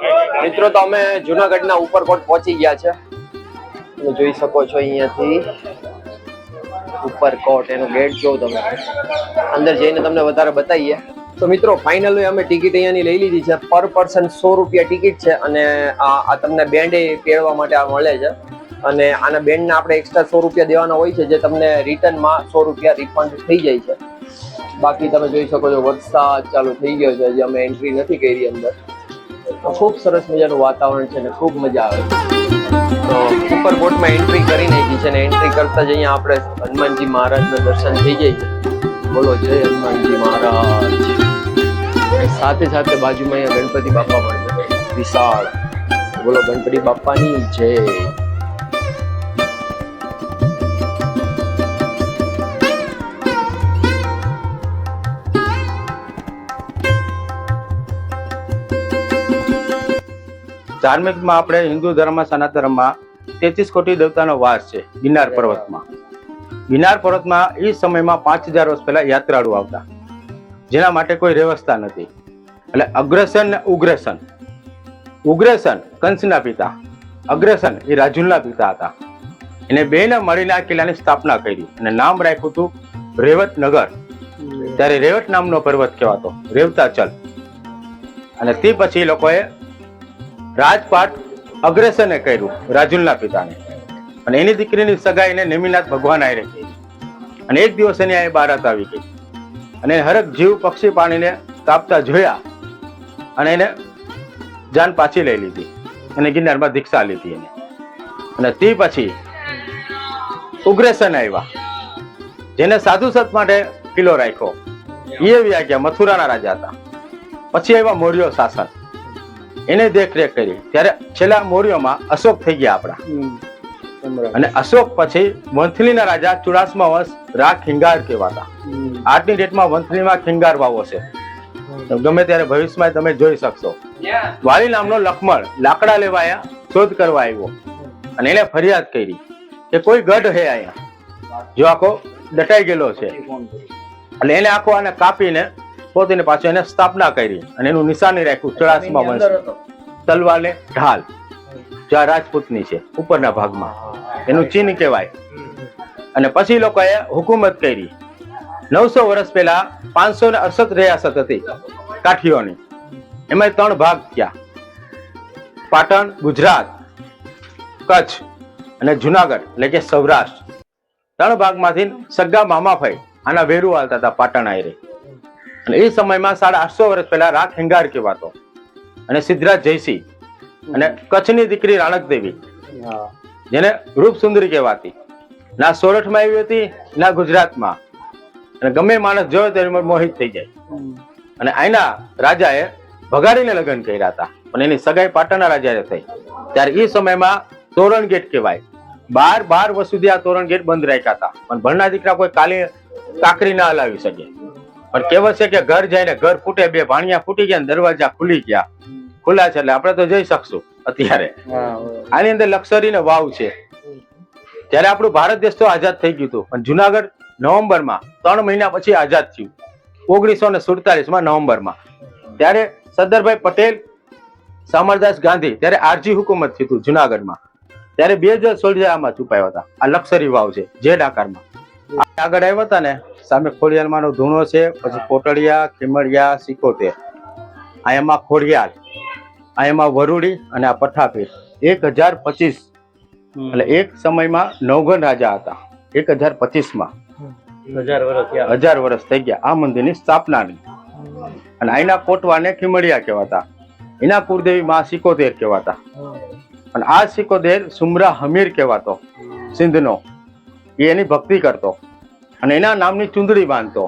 મિત્રો તો અમે જુનાગઢના ઉપરકોટ પહોંચી ગયા છે. તમે જોઈ શકો છો અહીંયાથી ઉપરકોટ એનો ગેટ જો તમે અંદર જઈને તમને વધારે બતાવીએ. તો મિત્રો ફાઇનલી અમે ટિકિટ અહીંયાની લઈ લીધી છે. પર પર્સન 100 રૂપિયા ટિકિટ છે અને આ તમને બેન્ડ પહેરવા માટે આ મળે છે અને આના બેન્ડને આપણે એક્સ્ટ્રા 100 રૂપિયા દેવાના હોય છે જે તમને રિટર્નમાં 100 રૂપિયા રિફંડ થઈ જાય છે. બાકી તમે જોઈ શકો છો વરસાદ ચાલુ થઈ ગયો છે. હજી અમે એન્ટ્રી નથી કરી અંદર. ખૂબ સરસ મજાનું વાતાવરણ છે અને ખૂબ મજા આવે છે. તો ઉપરકોટમાં એન્ટ્રી કરી નાખી છે અને એન્ટ્રી કરતા જ અહીંયા આપણે હનુમાનજી મહારાજના દર્શન થઈ જાય છે. બોલો જય હનુમાનજી મહારાજ. સાથે સાથે બાજુમાં અહીંયા ગણપતિ બાપા પણ છે વિશાળ. બોલો ગણપતિ બાપાની જય. ધાર્મિકમાં આપણે હિન્દુ ધર્મમાં સનાતન ધર્મમાં 33 કોટી દેવતાનો વાસ છે ગિરનાર પર્વતમાં. ગિરનાર પર્વતમાં એ સમયમાં 5000 વર્ષ પહેલા યાત્રાળુ આવતા, જેના માટે કોઈ વ્યવસ્થા નથી. એટલે અગ્રસન ને ઉગ્રસન. ઉગ્રસન કંસના પિતા, અગ્રસન એ રાજુલના પિતા હતા. એને બેને મળીને આ કિલ્લાની સ્થાપના કરી અને નામ રાખ્યું હતું રેવતનગર. ત્યારે રેવત નામનો પર્વત કહેવાતો, રેવતાચલ. અને તે પછી લોકોએ રાજપાટ અગ્રસને કર્યું રાજુલના પિતાને, અને એની દીકરીની સગાઈને નેમિનાથ ભગવાન આઈ રહી. અને એક દિવસ એની આ બારાત આવી ગઈ અને હરક જીવ પક્ષી પાણીને કાપતા જોયા અને એને જાન પાછી લઈ લીધી અને ગિરનારમાં દીક્ષા લીધી એને. અને તે પછી ઉગ્રસન આવ્યા, જેને સાધુ સંત માટે કિલ્લો રાખ્યો. એ વ્યા ગયા, મથુરાના રાજા હતા. પછી આવ્યા મૌર્ય શાસન, એને દેખરેખ કરી. ત્યારે છેલ્લા મૌર્યમાં અશોક થઈ ગયા આપણા. અને અશોક પછી વંથલીના રાજા ચુડાસમા વંશ રા ખિંગાર કહેવાતા. આજની ડેટમાં વંથલીમાં ખિંગાર વાવો છે, ગમે ત્યારે ભવિષ્યમાં તમે જોઈ શકશો. વાલી નામનો લક્ષ્મણ લાકડા લેવા શોધ કરવા આવ્યો અને એને ફરિયાદ કરી કે કોઈ ગઢ હે અહીંયા જો આખો દટાઈ ગયેલો છે. એટલે એને આખો આને કાપીને પોતે પાછું એને સ્થાપના કરી અને એનું નિશાની રાખ્યું ચુડાસમા વંશ, તલવાર ને ઢાલ. જો આ રાજપૂતની છે ઉપરના ભાગમાં, એનું ચિહ્ન કહેવાય. અને પછી લોકોએ હુકુમત કરી. 900 વર્ષ પહેલા 568 રિયાસત હતી કાઠીઓની. એમાં 3 ભાગ થયા, પાટણ, ગુજરાત, કચ્છ અને જુનાગઢ એટલે કે સૌરાષ્ટ્ર. 3 ભાગમાંથી સગા મામાભાઈ આના વેરુ હાલતા હતા પાટણ આયરે. અને એ સમયમાં 850 વર્ષ પહેલા રા ખિંગાર કહેવાતો અને સિદ્ધરાજ જયસિંહ અને કચ્છની દીકરી રાણક દેવી, જેને રૂપ સુંદરી કહેવાતી. ના સોરઠમાં આવી હતી ના ગુજરાતમાં. અને ગમે માણસ જોયો તો એમાં મોહિત થઈ જાય. અને આના રાજાએ ભગાડીને લગ્ન કર્યા હતા, પણ એની સગાઈ પાટણના રાજાએ થઈ. ત્યારે એ સમયમાં તોરણ ગેટ કહેવાય. 12 વર્ષ સુધી આ તોરણ ગેટ બંધ રાખ્યા હતા, પણ ભણના દીકરા કોઈ કાકરી ના હલાવી શકે. પણ કહેવત છે કે ઘર જાય ને ઘર ફૂટે, 2 ભાણિયા ફૂટી ગયા, દરવાજા ખુલી ગયા. ખુલ્લા છે એટલે આપણે તો જઈ શકશું અત્યારે. આની અંદર લક્ઝરી ને વાવ છે. ત્યારે આપણું ભારત દેશ તો આઝાદ થઈ ગયું હતું, પણ જુનાગઢ નવેમ્બરમાં 3 મહિના પછી આઝાદ થયું, 1947માં નવેમ્બરમાં. ત્યારે સરદારભાઈ પટેલ, સામરદાસ ગાંધી, ત્યારે આરજી હુકુમત થયું હતું જુનાગઢમાં. ત્યારે 2000 સોલ્જર આમાં છુપાયા હતા. આ લક્ઝરી વાવ છે જેડ આકારમાં. આગળ આવ્યા હતા ને, સામે ખોડિયાલમાંનો ધૂણો છે, પછી કોટડિયા, ખીમડિયા, સિકોતેર. અહીંયામાં ખોડિયાલ, અહીંયામાં વરુડી અને આ પઠાપીર. 1025 એટલે એક સમયમાં નવગણ રાજા હતા. 1025માં 1000 વર્ષ થઈ ગયા આ મંદિરની સ્થાપનાની. અને અહીંના કોટવાને ખીમડિયા કહેવાતા. એના કુળદેવી માં સિકોતેર કહેવાતા. અને આ સિકોતેર સુમરા હમીર કહેવાતો, સિંધનો. એ એની ભક્તિ કરતો અને એના નામની ચુંદડી બાંધતો.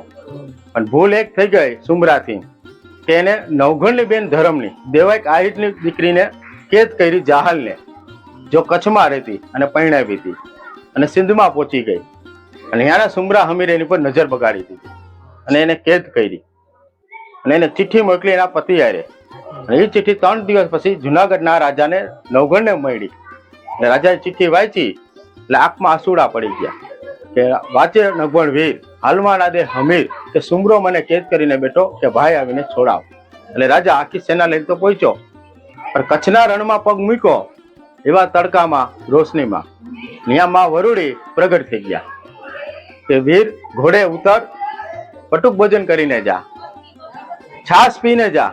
અને ભૂલ એક થઈ ગઈ સુમરાથી કે એને નવગણની બેન ધરમની દેવાઈક આહિરની દીકરીને કેદ કરી જાહલને, જો કચ્છમાં રહેતી અને પરણાવી હતી અને સિંધમાં પહોંચી ગઈ. અને ત્યાંના સુમરા હમીરે એની પર નજર બગાડી દીધી અને એને કેદ કરી અને એને ચિઠ્ઠી મોકલી એના પતિ હારે. અને એ ચિઠ્ઠી 3 દિવસ પછી જુનાગઢના રાજાને નવગણને મળી. રાજાએ ચિઠ્ઠી વાંચી એટલે આંખમાં આંસુડા પડી ગયા કે વાંચે નગવણ વીર, હાલમાં ના દે હમીર કે સુમરો મને કેદ કરીને બેઠો કે ભાઈ આવીને છોડાવ. એટલે રાજા આખી સેના લઈને તો પહોંચ્યો, પણ કચ્છના રણમાં પગ મૂક્યો એવા તડકામાં રોશનીમાં ત્યાં માં વરુડી પ્રગટ થઈ ગયા કે વીર ઘોડે ઉતર, પટુક ભોજન કરીને જા, છાસ પીને જા,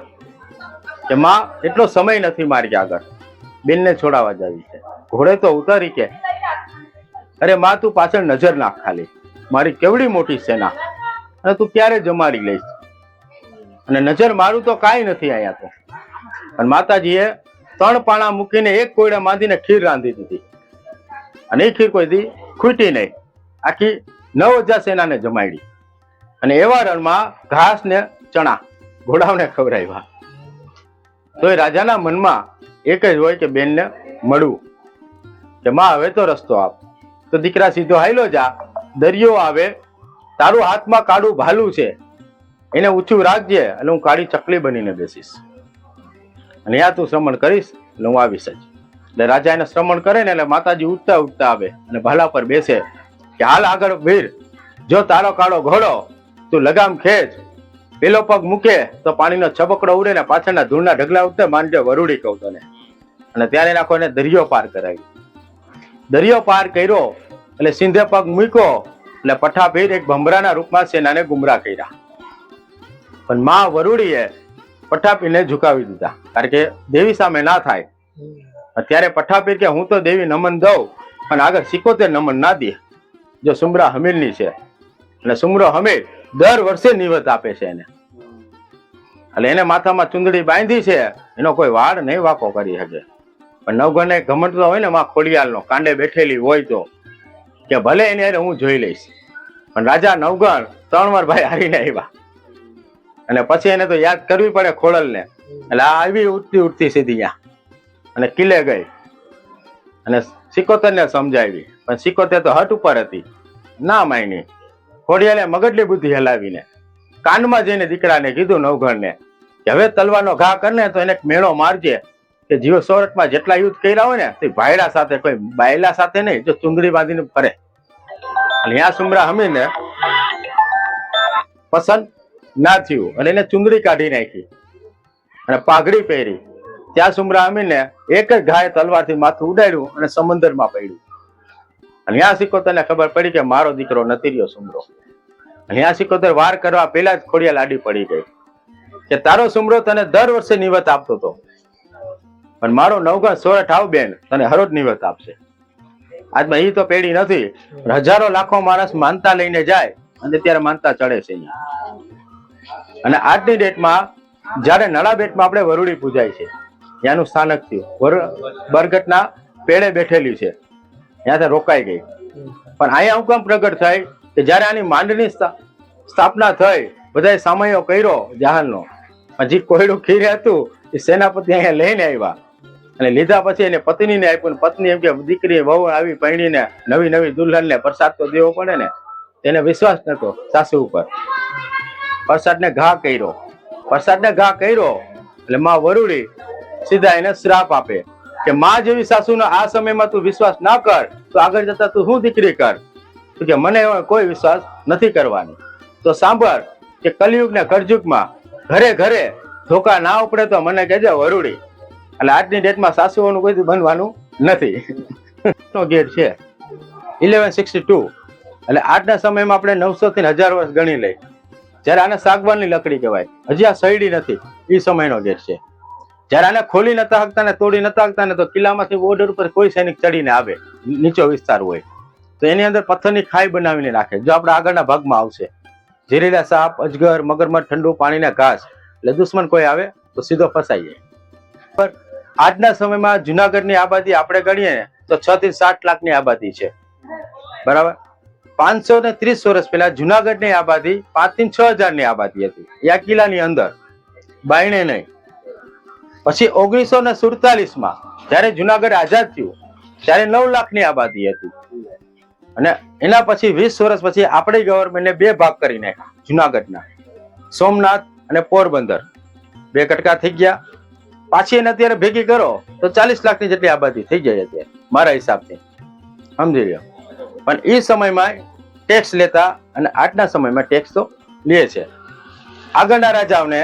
કે માં એટલો સમય નથી મારી આગળ, બેનને છોડાવવા જાવી છે. ઘોડે તો ઉતારી કે અરે માં તું પાછળ નજર નાખ ખાલી, મારી કેવડી મોટી સેના અને તું ક્યારે જમાડી લઈશ. અને નજર મારું તો કાંઈ નથી અહીંયા તો. અને માતાજીએ 3 પાણા મૂકીને એક કોયડા માંડીને ખીર રાંધી દીધી અને એ ખીર કોઈ દી ખૂટી નહીં, આખી 9000 સેનાને જમાડી. અને એવા રણમાં ઘાસ ને ચણા ઘોડાઓને ખવડાવ્યા. તો એ રાજાના મનમાં એક જ હોય કે બેનને મળવું, કે માં હવે તો રસ્તો આપ. તો દીકરા સીધો હાલ્યો જા, દરિયો આવે, તારું હાથમાં કાળું ભાલું છે, એને ઊંચું રાખજે એટલે હું કાળી ચકલી બનીને બેસીશ અને યા તું શ્રમણ કરીશ એટલે હું આવીશ જ. એટલે રાજા એને શ્રમણ કરે ને એટલે માતાજી ઉઠતા ઉઠતા આવે અને ભાલા પર બેસે કે હાલ આગળ વીર, જો તારો કાળો ઘોડો તું લગામ ખેંચ, પેલો પગ મૂકે તો પાણીનો છબકડો ઉડે ને પાછળના ધૂળના ઢગલા ઉઠે, માંડે વરુડી કહું તને. અને ત્યારે નાખો એને દરિયો પાર કરાવી. દરિયો પાર કર્યો એટલે સિંધે પગ મૂક્યો એટલે પઠાભીર એક ભમરાના રૂપમાં સેનાને ગુમરાહ કર્યા. પણ માં વરુડીએ પઠાપીરને ઝુકાવી દીધા, કારણ કે દેવી સામે ના થાય. અત્યારે પઠાપીર કે હું તો દેવી નમન દઉં પણ આગળ 77 નમન ના દે. જો સુમરા હમીરની છે અને સુમરો હમીર દર વર્ષે નિવત આપે છે એને, એટલે એને માથામાં ચુંદડી બાંધી છે, એનો કોઈ વાળ નહીં વાકો કરી શકે. પણ નવગણને ઘમંડ તો હોય ને માં ખોડિયાલનો, કાંડે બેઠેલી હોય તો કે ભલે એને હું જોઈ લઈશ. પણ રાજા નવગણ 3 વાર ભાઈ હારીને આવ્યા અને પછી એને તો યાદ કરવી પડે ખોડલને. એટલે આ આવી ઉઠતી સીધી ત્યાં અને કિલ્લે ગઈ અને 77ને સમજાવી, પણ 77 તો હટ ઉપર હતી, ના માયની. ખોડિયાલે મગજની બુદ્ધિ હલાવીને કાનમાં જઈને દીકરાને કીધું નવગણને કે હવે તલવારનો ઘા કરને તો એને એક મેળો મારજે કે જીવ સોરઠમાં જેટલા યુદ્ધ કર્યા હોય ને તે ભાયડા સાથે, કોઈ બાયલા સાથે નહીં, જો ચુંદડી બાંધીને ફરે. અને ત્યાં સુમરા હમીને પસંદ ના થયું અને એને ચુંદડી કાઢી નાખી અને પાઘડી પહેરી. ત્યાં સુમરા હમીને એક જ ઘાએ તલવારથી માથું ઉડાડ્યું અને સમંદરમાં પડ્યું. અને ત્યાં 77ને ખબર પડી કે મારો દીકરો નથી રહ્યો સુમરો. અને ત્યાં 77 વાર કરવા પહેલા જ ખોડિયાલ આડી પડી ગઈ કે તારો સુમરો તને દર વર્ષે નિવત આપતો હતો, પણ મારો નવગણ સોરઠ આવ બેન તને હરોજ નિવત આપશે. આજમાં એ તો પેઢી નથી, હજારો લાખો માણસ માનતા લઈને જાય અને ત્યારે માનતા ચડે છે અહીંયા. અને આજની ડેટમાં જયારે નળાબેટમાં આપણે વરુડી પૂજાય છે, ત્યાંનું સ્થાનક થયું, બરગટના પેડે બેઠેલી છે, ત્યાંથી રોકાઈ ગઈ. પણ અહીંયા હું કેમ પ્રગટ થાય કે જયારે આની માંડની સ્થાપના થઈ, બધાએ સામયો કર્યો જહાલનો, હજી કોયડું ખીર હતું એ સેનાપતિ અહીંયા લઈને આવ્યા અને લીધા પછી એને પત્નીને આપ્યું. પત્ની એમ કે દીકરી વહુ આવી પૈણીને નવી નવી દુલ્હનને પ્રસાદ તો દેવો પડે ને, એને વિશ્વાસ નતો સાસુ ઉપર. પ્રસાદને ઘા કર્યો, પ્રસાદને ઘા કર્યો એટલે માં વરુડી સીધા એને શ્રાપ આપે કે માં જેવી સાસુનો આ સમયમાં તું વિશ્વાસ ના કર તો આગળ જતા તું શું દીકરી કર, કે મને કોઈ વિશ્વાસ નથી કરવાની. તો સાંભળ કે કલયુગ ને કળયુગમાં ઘરે ઘરે ધોકા ના ઉપડે તો મને કહેજે વરુડી. એટલે આજની ડેટમાં સાસુઓનું કોઈ બનવાનું નથી. ગેટ છે 1162. એટલે આજના સમયમાં આપણે 900 થી 1000 વર્ષ ગણી લઈ. જયારે આને સાગવાનની લકડી કહેવાય, હજી આ સૈડી નથી, એ સમયનો ગેટ છે. જયારે આને ખોલી નતા હકતા ને તોડી નતા હકતા ને તો કિલ્લામાંથી બોર્ડર ઉપર કોઈ સૈનિક ચડીને આવે, નીચો વિસ્તાર હોય તો એની અંદર પથ્થરની ખાઈ બનાવીને રાખે. જો આપણે આગળના ભાગમાં આવશે ઝેરીલા સાપ, અજગર, મગરમચ્છ, ઠંડુ પાણીના ઘાસ, એટલે દુશ્મન કોઈ આવે તો સીધો ફસાઈ જાય. પણ આજના સમયમાં જુનાગઢની આબાદી આપણે ગણીએ તો 6 થી 7 લાખની આબાદી છે, બરાબર. 530 વર્ષ પહેલા જુનાગઢની આબાદી 5 થી 6000ની આબાદી હતી, આ કિલ્લાની અંદર, બાયણે નહીં. પછી 1947માં જયારે જુનાગઢ આઝાદ થયું ત્યારે 9 લાખની આબાદી હતી. અને એના પછી 20 વર્ષ પછી આપણી ગવર્મેન્ટે 2 ભાગ કરી નાખ્યા જુનાગઢના, સોમનાથ અને પોરબંદર, 2 કટકા થઈ ગયા. પાછી એને અત્યારે ભેગી કરો તો 40 લાખની જેટલી આબાદી થઈ જાય અત્યારે મારા હિસાબથી, સમજી લો. પણ એ સમયમાં ટેક્સ લેતા અને આજના સમયમાં ટેક્સ તો લે છે. આગળના રાજાઓને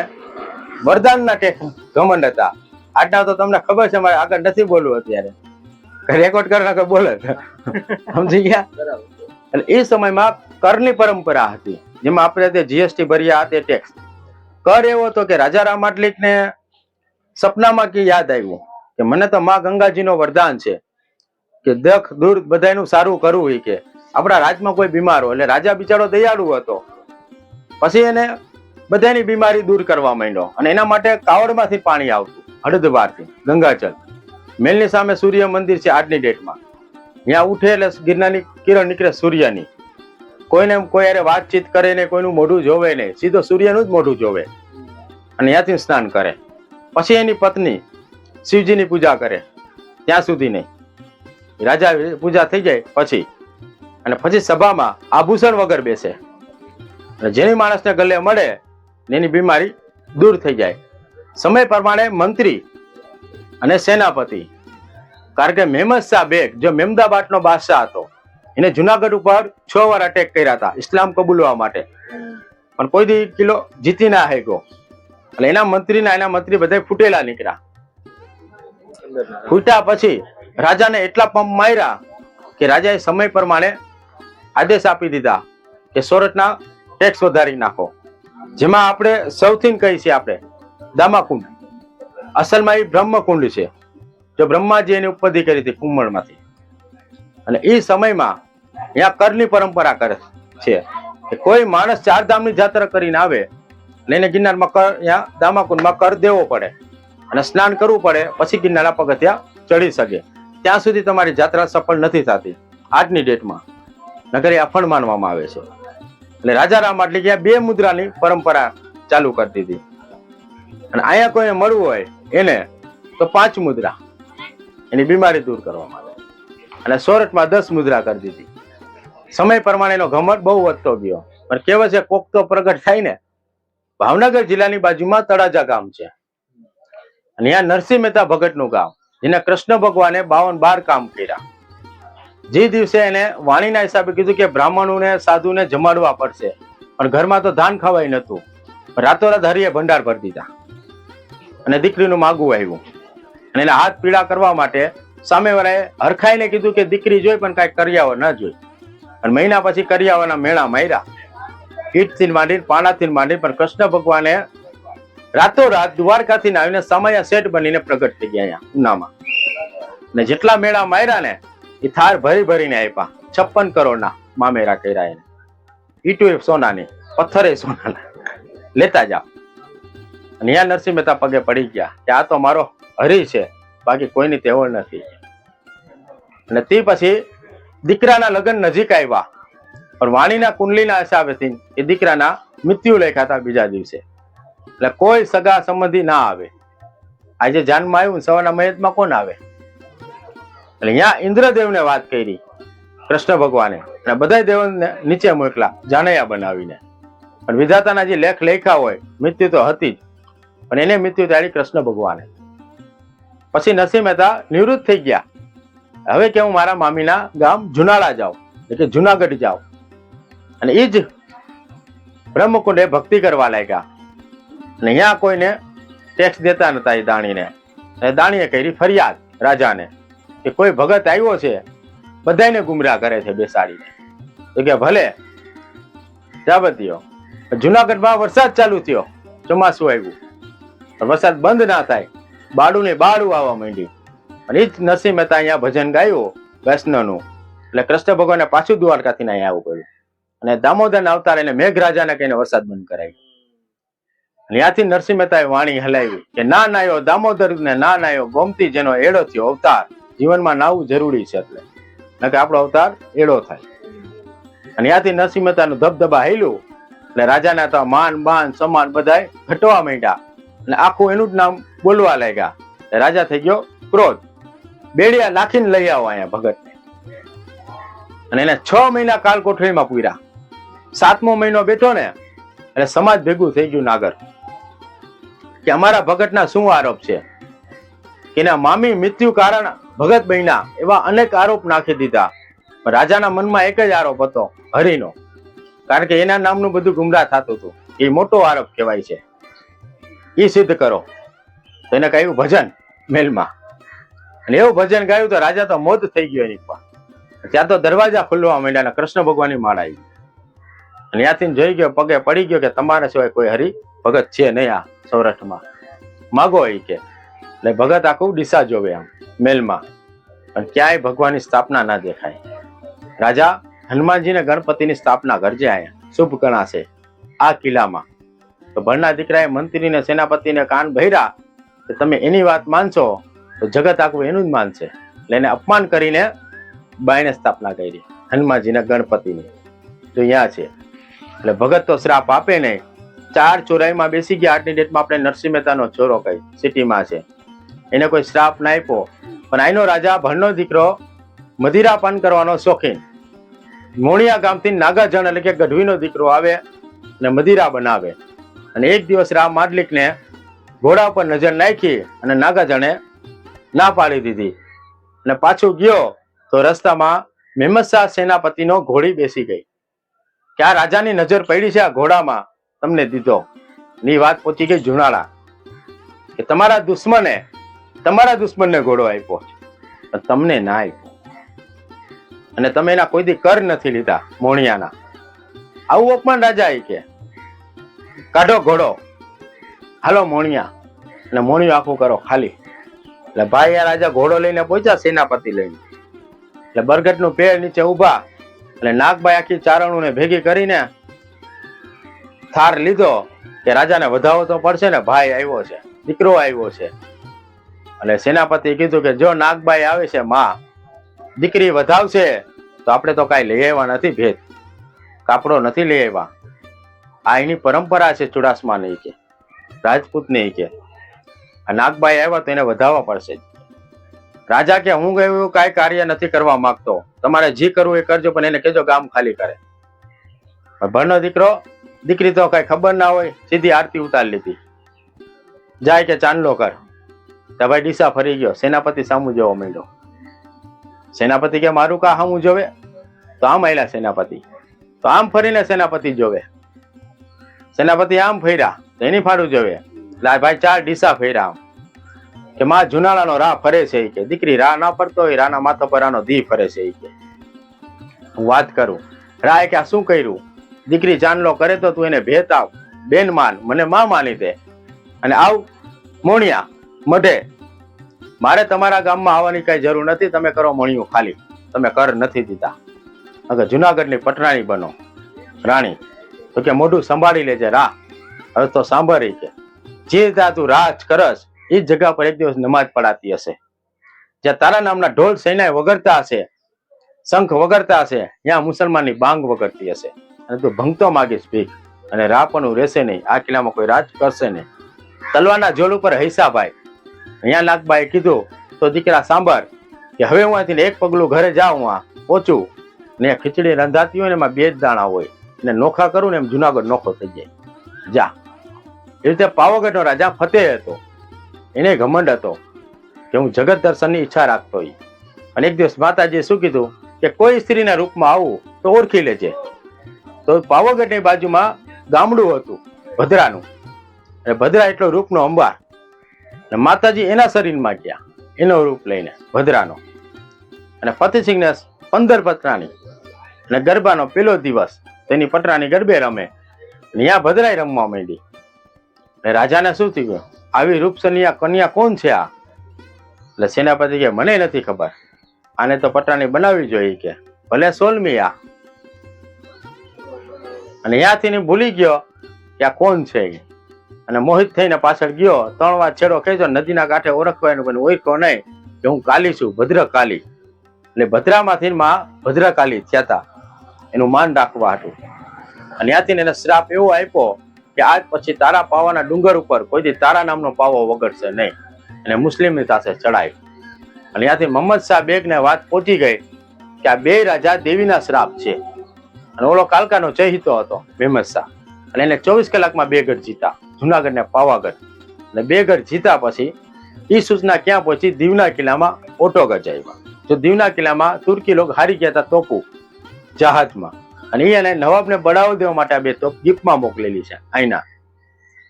વરદાનના ટેક્સ ઘમંડ હતા આટલા તો તમને ખબર છે, મારે આગળ નથી બોલવું અત્યારે, રેકોર્ડ કરવા બોલે સમજી ગયા. એટલે એ સમયમાં કરની પરંપરા હતી, જેમાં આપણે તે જીએસટી ભર્યા, તે ટેક્સ. કર એવો હતો કે રાજા રામાટલીક ને સપનામાં કે યાદ આવ્યું કે મને તો માં ગંગાજીનો વરદાન છે કે દખ દૂર બધાનું સારું કરવું. કે આપણા રાજમાં કોઈ બીમાર હોય, એટલે રાજા બિચારો દયાળુ હતો, પછી એને બધાની બીમારી દૂર કરવા માંડ્યો. અને એના માટે કાવડમાંથી પાણી આવતું, હળદવારથી, ગંગાજળ. મેલની સામે સૂર્ય મંદિર છે આજની ડેટમાં, ત્યાં ઉઠે એટલે ગિરનારની કિરણ નીકળે સૂર્યની. કોઈને કોઈ યારે વાતચીત કરે ને કોઈનું મોઢું જોવે નહીં, સીધો સૂર્યનું જ મોઢું જોવે અને ત્યાંથી સ્નાન કરે. પછી એની પત્ની શિવજીની પૂજા કરે, ત્યાં સુધી નહીં. રાજા પૂજા થઈ જાય પછી, અને પછી સભામાં આભૂષણ વગર બેસે, અને જેની માણસને ગલે મળે એની બીમારી દૂર થઈ જાય. સમય પ્રમાણે મંત્રી અને સેનાપતિ, કારણ કે મહેમદ શાહ બેગ જો મેમદાબાદનો બાદશાહ હતો, એને જુનાગઢ ઉપર 6 વાર અટેક કર્યા હતા ઇસ્લામ કબૂલવા માટે, પણ કોઈ દી કિલ્લો જીતી ના શક્યો. એટલે એના મંત્રી બધા ફૂટેલા નીકળ્યા. ફૂટ્યા પછી રાજાને એટલા પંપ માર્યા કે રાજાએ સમય પ્રમાણે આદેશ આપી દીધા કે સોરઠના ટેક્સ વધારી નાખો. જેમાં આપણે સૌથી કહી છીએ આપણે દામાકુંડ, અસલમાં એ બ્રહ્મકુંડ છે, જો બ્રહ્માજી એની ઉત્પત્તિ કરી હતી કુંભળમાંથી. અને એ સમયમાં અહીંયા કરની પરંપરા કરે છે કે કોઈ માણસ 4 ધામની જાત્રા કરીને આવે અને એને ગિરનારમાં કર, અહીંયા દામાકુંડમાં કર દેવો પડે અને સ્નાન કરવું પડે, પછી ગિરનારના પગથિયા ચડી શકે. ત્યાં સુધી તમારી જાત્રા સફળ નથી થતી આજની ડેટમાં, નગર એ અફણ માનવામાં આવે છે. એટલે રાજા રામાટલી કે 2 મુદ્રાની પરંપરા ચાલુ કરી દીધી, અને અહીંયા કોઈને મળવું હોય એને તો 5 મુદ્રા, એની બીમારી દૂર કરવામાં આવે. અને સોરઠમાં 10 મુદ્રા કરી દીધી. સમય પ્રમાણે એનો ઘમંડ બહુ વધતો ગયો, પણ કહેવાય છે કોક તો પ્રગટ થાય ને. ભાવનગર જિલ્લાની બાજુમાં તળાજા ગામ છે, અને અહીંયા નરસિંહ મહેતા ભગતનું ગામ, જેને કૃષ્ણ ભગવાને 52 કામ કર્યા. જે દિવસે એને વાણીના હિસાબે કીધું કે બ્રાહ્મણોને સાધુને જમાડવા પડશે, પણ ઘરમાં તો ધાન ખવાય નતું, રાતોરાત હરિએ ભંડાર ભરી દીધા, અને દીકરીનું માગવું આવ્યું. અને એના હાથ પીળા કરવા માટે સામેવાળાએ હરખાઈને કીધું કે દીકરી જોઈ પણ કાંઈ કરિયાવર ના જોઈ. અને મહિના પછી કરિયાવરના મેળા માર્યા, ઈટથી માંડીને પાણાથી માંડીને, પણ કૃષ્ણ ભગવાને રાતોરાત દ્વારકાથી આવીને સમયા શેઠ બનીને પ્રગટ થઈ ગયા અહીંયા ઉનામાં. ને જેટલા મેળા માર્યા ને એ થાર ભરી ભરીને આપ્યા. 56 કરોડના મામેરા કર્યા એને. ઈટુ સોનાની, પથ્થરે સોનાના, લેતા જાઓ. અને અહીંયા નરસિંહ મહેતા પગે પડી ગયા કે આ તો મારો હરી છે, બાકી કોઈની તેવડ નથી. અને તે પછી દીકરાના લગ્ન નજીક આવ્યા, પણ વાણીના કુંડલીના હિસાબેથી એ દીકરાના મૃત્યુ લખ્યા હતા બીજા દિવસે. એટલે કોઈ સગા સંબંધી ના આવે. આજે જાનમાં આવ્યું, સવારના મયતમાં કોણ આવે? એટલે અહીંયા ઇન્દ્રદેવને વાત કરી કૃષ્ણ ભગવાને, અને બધા દેવોને નીચે મોકલા જાનૈયા બનાવીને. પણ વિધાતાના જે લેખ લખ્યા હોય, મૃત્યુ તો હતી જ, પણ એને મૃત્યુ થાળી કૃષ્ણ ભગવાને. પછી નરસિંહ મહેતા નિવૃત્ત થઈ ગયા. હવે કે હું મારા મામીના ગામ જુનાળા જાઉં, એટલે જુનાગઢ જાઉં. અને એ જ બ્રહ્મકુંડે ભક્તિ કરવા લાગ્યા. અને અહીંયા કોઈને ટેક્સ દેતા નતા એ દાણીને. દાણીએ કરી ફરિયાદ રાજાને કે કોઈ ભગત આવ્યો છે, બધાને ગુમરાહ કરે છે બેસાડીને. તો કે ભલે જાબતીયો. જુનાગઢમાં વરસાદ ચાલુ થયો, ચોમાસું આવ્યું, વરસાદ બંધ ના થાય, બાળું ને બાળું આવવા માંડ્યું. અને એ જ નરસિંહ મહેતા અહીંયા ભજન ગાયું વૈષ્ણવનું. એટલે કૃષ્ણ ભગવાને પાછું દ્વારકાથી અહીંયા આવવું પડ્યું, અને દામોદર અવતાર એને મેઘરાજાને કહીને વરસાદ બંધ કરાવ્યો. ત્યાંથી નરસિંહ મહેતાએ વાણી હલાવી કે ના નાયો દામોદર ને ના નાયો ગોમતી, જેનો એડો થયો અવતાર. જીવનમાં નાવું જરૂરી છે, એટલે કે આપણો અવતાર એડો થાય. અને ત્યાંથી નરસિંહ મહેતાનું ધબધબા હેલું, એટલે રાજાના તો માન બાન સમાન બધા ઘટવા માંડ્યા, અને આખું એનું જ નામ બોલવા લાગ્યા. રાજા થઈ ગયો ક્રોધ, બેડિયા નાખીને લઈ આવો અહીંયા ભગતને. અને એને 6 મહિના કાલ કોઠડીમાં પૂર્યા. 7મો મહિનો બેઠો ને એટલે સમાજ ભેગું થઈ ગયું નાગર કે અમારા ભગતના શું આરોપ છે, કે એના મામી મૃત્યુ કારણ ભગત બન્યા, એવા અનેક આરોપ નાખી દીધા. પણ રાજાના મનમાં એક જ આરોપ હતો, હરિનો, કારણ કે એના નામનું બધું ગુમરાહ થતું હતું. એ મોટો આરોપ કહેવાય છે, એ સિદ્ધ કરો. તો એને કહ્યું ભજન, મહેલમાં. અને એવું ભજન ગાયું તો રાજા તો મોત થઈ ગયો એની પર. ત્યાં તો દરવાજા ખુલવા માંડ્યા અને કૃષ્ણ ભગવાનની માળ આવી. અને ત્યાંથી જોઈ ગયો, પગે પડી ગયો કે તમારા સિવાય કોઈ હરિ ભગત છે નહીં આ સૌરાષ્ટ્રમાં, માગો એ કે. એટલે ભગત આખું ડીસા જોવે આમ મહેલમાં, પણ ક્યાંય ભગવાનની સ્થાપના ના દેખાય. રાજા હનુમાનજી ને ગણપતિની સ્થાપના કરજે, અહીંયા શુભ ગણાશે આ કિલ્લામાં. તો ભણના દીકરાએ મંત્રી ને સેનાપતિને કાન ભર્યા કે તમે એની વાત માનશો તો જગત આખું એનું જ માનશે. એટલે એને અપમાન કરીને બાયને સ્થાપના કરી હનુમાનજીના ગણપતિની. તો અહીંયા છે. એટલે ભગત તો શ્રાપ આપે નહીં. 4 ચોરાઈમાં બેસી ગયા. આજની ડેટમાં આપણે નરસિંહ મહેતાનો ચોરો કઈ સિટીમાં છે, એને કોઈ શ્રાપ ના આપ્યો. પણ આઈનો રાજા ભણનો દીકરો મદિરાપાન કરવાનો શોખીન. મોણિયા ગામથી નાગાજણ એટલે કે ગઢવીનો દીકરો આવે અને મદિરા બનાવે. અને એક દિવસ રામ માંડલિકને ઘોડા ઉપર નજર નાખી અને નાગાજણે ના પાડી દીધી. અને પાછું ગયો તો રસ્તામાં મહેમદ શાહ સેનાપતિનો ઘોડી બેસી ગઈ કે આ રાજાની નજર પડી છે આ ઘોડામાં, તમને દીધો. ની વાત પહોંચી ગઈ જુનાળા કે તમારા દુશ્મનને ઘોડો આપ્યો તમને ના આપ્યો, અને તમે એના કોઈ દી કર નથી લીધા મોણિયાના. આવું અપમાન રાજા એ કે કાઢો ઘોડો, હાલો મોણિયા. અને મોણિયું આખું કરો ખાલી. એટલે ભાઈ આ રાજા ઘોડો લઈને પહોંચ્યા સેનાપતિ લઈને. એટલે બરગદનું પેડ નીચે ઉભા. એટલે નાગબાઈ આખી ચારણોને ભેગી કરીને થાર લીધો કે રાજાને વધાવો તો પડશે ને, ભાઈ આવ્યો છે, દીકરો આવ્યો છે. એટલે સેનાપતિ કીધું કે જો નાગબાઈ આવે છે માં, દીકરી વધાવશે તો આપણે તો કાંઈ લઈ આવ્યા નથી, ભેદ કાપડો નથી લઈ આવ્યા. આ એની પરંપરા છે ચુડાસમાની કે રાજપૂતની કે નાગબાઈ આવ્યા તો એને વધાવવા પડશે. રાજા કે હું એવું કાંઈ કાર્ય નથી કરવા માંગતો, તમારે જે કરવું એ કરજો, પણ એને કહેજો ગામ ખાલી કરે. ભણનો દીકરી તો કઈ ખબર ના હોય, સીધી આરતી ઉતારી લીધી. જાય કે ચાંદલો કર. તો ભાઈ ડીસા ફરી ગયો. સેનાપતિ સામું જોવા માંડ્યો. સેનાપતિ કે મારું કા સામું જોવે? તો આમ આયલા સેનાપતિ. તો આમ ફરીને સેનાપતિ જોવે. સેનાપતિ આમ ફર્યા તો એની ફાડું જોવે. એટલે ભાઈ 4 ડીસા ફર્યા કે માં જુનાળાનો રાહ ફરે છે કે દીકરી રાહ ના ફરતો હોય, રાના માથા પર આનો ધી ફરે છે કે. હું વાત કરું રાહ કે આ શું કર્યું? દીકરી ચાંદલો કરે તો તું એને ભેત આવ, બેન માન, મને માં માની દે, અને આવ મોણિયા મઢે. મારે તમારા ગામમાં આવવાની કઈ જરૂર નથી, તમે કરો મોણિયું ખાલી, તમે કર નથી દીધા. અગર જુનાગઢની પટરાણી બનો રાણી. તો કે મોઢું સંભાળી લેજે રાહ, હવે તો સાંભળી કે જે ત્યાં તું રાજ કરસ એ જગ્યા પર એક દિવસ નમાજ પડાતી હશે. જ્યાં તારા નામના ઢોલ સૈનાય વગરતા હશે, શંખ વગરતા હશે, ત્યાં મુસલમાનની બાંગ વગરતી હશે. અને તું ભંગતો માગીશ ભીખ, અને રાહ પણ રહેશે નહીં. આ કિલ્લામાં કોઈ રાજ કરશે નહીં. તલવારના જોલ ઉપર હૈસાભાઈ. અહીંયા નાગબાઈએ કીધું તો દીકરા સાંભળ કે હવે હું અહીંથી એક પગલું ઘરે જાઉં, આ પહોંચું ને ખીચડી રંધાતી હોય ને એમાં 2 જ દાણા હોય, એને નોખા કરું ને એમ જુનાગઢ નોખો થઈ જાય. જા. એ રીતે પાવાગઢનો રાજા ફતેહ હતો. એને ઘમંડ હતો કે હું જગત દર્શનની ઈચ્છા રાખતો હોય. અને એક દિવસ માતાજીએ શું કીધું કે કોઈ સ્ત્રીના રૂપમાં આવું તો ઓળખી લેજે. તો પાવાગઢની બાજુમાં ગામડું હતું ભદ્રાનું, અને ભદ્રા એટલો રૂપનો અંબાર. અને માતાજી એના શરીરમાં ગયા એનો રૂપ લઈને ભદ્રાનો. અને ફતેહસિંહને 15 પટરાણી અને ગરબાનો પેલો દિવસ તેની પટરાણી ગરબે રમે, અને ત્યાં ભદ્રાઈ રમવા માંડી. અને રાજાને શું થયું, આવી રૂપસનિયા કન્યા કોણ છે આ? એટલે સેનાપતિ કે મને નથી ખબર, આને તો પટરાણી બનાવવી જોઈએ કે ભલે સોલમી આ. અને ત્યાંથી ભૂલી ગયો કે આ કોણ છે, અને મોહિત થઈને પાછળ ગયો. 3 વાર છેડો ખેંચો, નદીના કાંઠે ઓળખવાનું પણ ઓળખો નહીં કે હું કાલી છું, ભદ્રકાલી. એટલે ભદ્રામાંથી માં ભદ્રકાલી થયા હતા, એનું માન રાખવા હતું. અને ત્યાંથી એને શ્રાપ એવો આપ્યો કે આજ પછી તારા પાવાના ડુંગર ઉપર કોઈથી તારા નામનો પાવો વગડશે નહીં, અને મુસ્લિમની સાથે ચડાય. અને ત્યાંથી મોહમ્મદ શાહ બેગને વાત પહોંચી ગઈ કે આ 2 રાજા દેવીના શ્રાપ છે. અને ઓલો કાલકાનો ચહિતો હતો મહેમદ શાહ, અને એને 24 કલાકમાં 2 ગઢ જીતા, જુનાગઢ ને પાવાગઢ. અને 2 ગઢ જીતા પછી એ સૂચના ક્યાં પહોંચી? દીવના કિલ્લામાં ઓટોગઢ આવ્યા. જો દીવના કિલ્લામાં તુર્કી લોકો હારી ગયા હતા તોપુ જહાજમાં, અને એને નવાબને બળાવો દેવા માટે આ 2 તોપ ગિફ્ટમાં મોકલેલી છે અહીંના.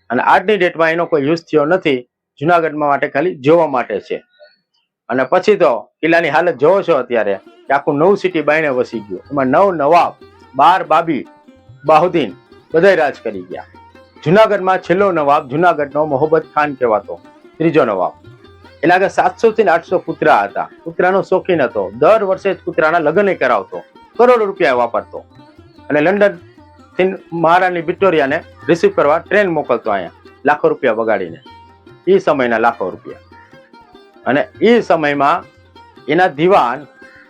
અને આજની ડેટમાં એનો કોઈ યુઝ થયો નથી. જુનાગઢમાં માટે ખાલી જોવા માટે છે. અને પછી તો કિલ્લાની હાલત જોવો છો અત્યારે કે આખું નવું સિટી બાયણે વસી ગયું. એમાં 9 નવાબ, 12 બાબી, બાહુદ્દીન બધા રાજ કરી ગયા. જુનાગઢમાં છેલ્લો નવાબ જુનાગઢનો મોહબ્બત ખાન કહેવાતો, ત્રીજો નવાબ. એના આગળ 700 થી 800 કૂતરા હતા. કૂતરાનો શોખીન હતો. દર વર્ષે કૂતરાના લગ્ન કરાવતો, કરોડો રૂપિયા વાપરતો. અને લંડન થી મહારાણી વિક્ટોરિયાને રિસીવ કરવા ટ્રેન મોકલતો અહીંયા, લાખો રૂપિયા વગાડીને. એ સમયના લાખો રૂપિયા. અને એ સમયમાં એના દિવાન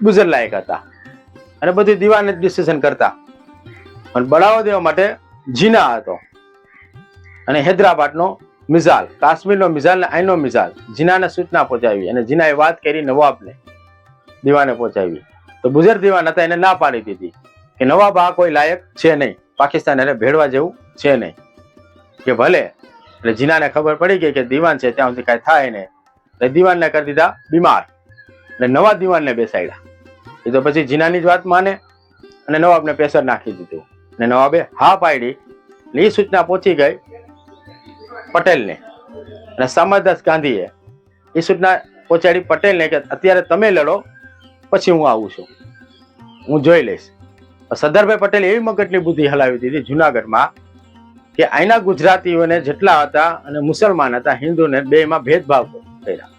ગુજર લાયક હતા અને બધું દિવાન જ ડિસિઝન કરતા. અને બળાવો દેવા માટે જીના હતો અને હૈદરાબાદનો મિઝાલ, કાશ્મીરનો મિઝાલ ને અહીંનો મિઝાલ. જીનાને સૂચના પહોંચાવી અને જીનાએ વાત કરી નવાબને, દિવાને પહોંચાવી. તો ગુજર દિવાન હતા, એને ના પાડી દીધી કે નવાબ આ કોઈ લાયક છે નહીં, પાકિસ્તાન એને ભેળવા જેવું છે નહીં, કે ભલે. એટલે જીનાને ખબર પડી ગઈ કે દિવાન છે ત્યાં સુધી કાંઈ થાય નહીં. એટલે દિવાનને કરી દીધા બીમાર એટલે નવા દિવાનને બેસાડ્યા. એ તો પછી જીનાની જ વાત માને અને નવાબને પ્રેશર નાખી દીધું. અને નવાબે હા પાડી. એ સૂચના પહોંચી ગઈ પટેલને અને સામરદાસ ગાંધીએ એ સૂચના પહોંચાડી પટેલને કે અત્યારે તમે લડો, પછી હું આવું છું, હું જોઈ લઈશ. સરદારભાઈ પટેલે એવી મગજની બુદ્ધિ હલાવી દીધી જુનાગઢમાં કે અહીંના ગુજરાતીઓને જેટલા હતા અને મુસલમાન હતા, હિન્દુને બેમાં ભેદભાવ કર્યા.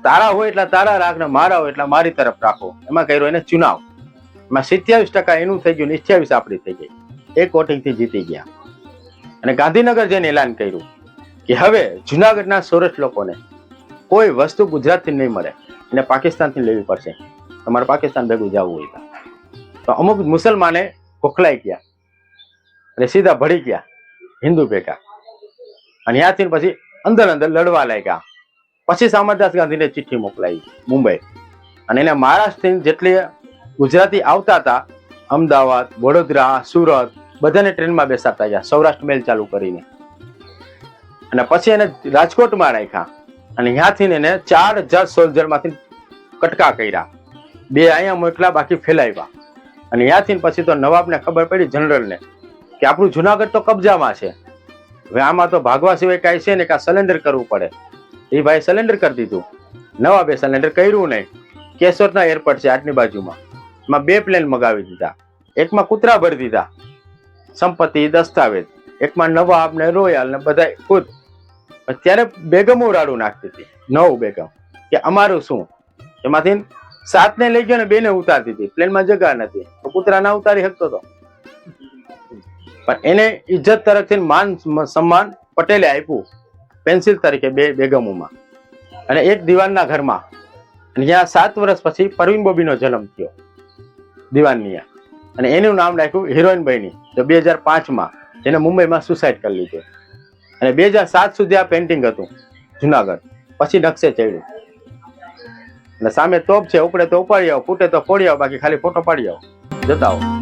તારા હોય એટલા તારા રાખ ને મારા હોય એટલા મારી તરફ રાખો. એમાં કર્યો એને ચુનાવ. એમાં 27% એનું થઈ ગયું, 28 આપણી થઈ ગઈ. એક વોટિંગથી જીતી ગયા. અને ગાંધીનગર જઈને એલાન કર્યું કે હવે જુનાગઢના સૌરાષ્ટ્ર લોકોને કોઈ વસ્તુ ગુજરાતથી નહીં મળે, એને પાકિસ્તાનથી લેવી પડશે. તમારે પાકિસ્તાન ભેગું જવું હોય તો અમુક મુસલમાને ખોખલાઈ ગયા અને સીધા ભળી ગયા હિન્દુ ભેગા. અને ત્યાંથી પછી અંદર લડવા લાગ્યા. પછી સામરદાસ ગાંધીને ચિઠ્ઠી મોકલાઈ મુંબઈ. અને એને મહારાષ્ટ્રથી જેટલી ગુજરાતી આવતા હતા, અમદાવાદ, વડોદરા, સુરત, બધાને ટ્રેનમાં બેસાડતા ગયા, સૌરાષ્ટ્ર મેલ ચાલુ કરીને. અને પછી એને રાજકોટમાં રાખ્યા અને ત્યાંથી એને 4000 સોલ્જરમાંથી કટકા કર્યા. 2 અહીંયા મોકલા, બાકી ફેલાવ્યા. અને ત્યાંથી પછી તો નવાબને ખબર પડી, જનરલને, કે આપણું જુનાગઢ તો કબજામાં છે, હવે આમાં તો ભાગવા સિવાય કાંઈ છે ને, કાં સરેન્ડર કરવું પડે. એ ભાઈ સરેન્ડર કરી દીધું. નવાબે સરેન્ડર કર્યું નહીં. કેશોદના એરપોર્ટ છે આટની બાજુમાં, એમાં 2 પ્લેન મગાવી દીધા. એકમાં કૂતરા ભરી દીધા, સંપત્તિ, દસ્તાવેજ. એકમાં નવાબ ને રોયલ ને બધા ખુદ. ત્યારે બેગમો રાડું નાખતી હતી, 9 બેગમ, કે અમારું શું. એમાંથી 7 ને લઈ ગયો ને 2 ને ઉતારતી હતી. પ્લેનમાં જગા નથી તો કૂતરા ના ઉતારી શકતો હતો. પણ એને ઇજ્જત તરફથી માન સન્માન પટેલે આપ્યું, પેન્સિલ તરીકે 2 બેગમોમાં અને 1 દિવાનના ઘરમાં. અને ત્યાં 7 વર્ષ પછી પરવીન બોબીનો જન્મ થયો દિવાનની. અને એનું નામ રાખ્યું હિરોઈનબાઈની, તો 2005માં જેને મુંબઈમાં સુસાઇડ કરી લીધું. અને 2007 સુધી આ પેન્ટિંગ હતું જુનાગઢ. પછી નકશે ચડ્યું. અને સામે તોપ છે, ઉપડે તો ઉપાડી આવો, ફૂટે તો ફોડી આવો, બાકી ખાલી ફોટો પાડી આવો, જતા આવો.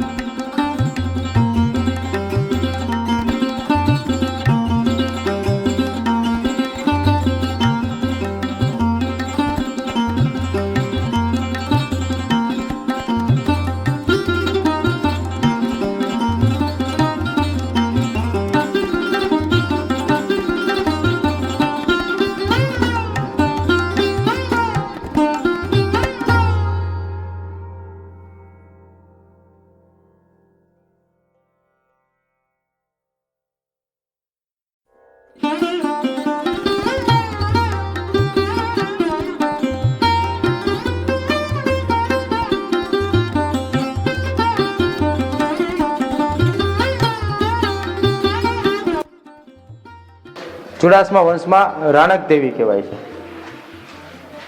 ચુડાસમા વંશમાં રાણક દેવી કહેવાય છે.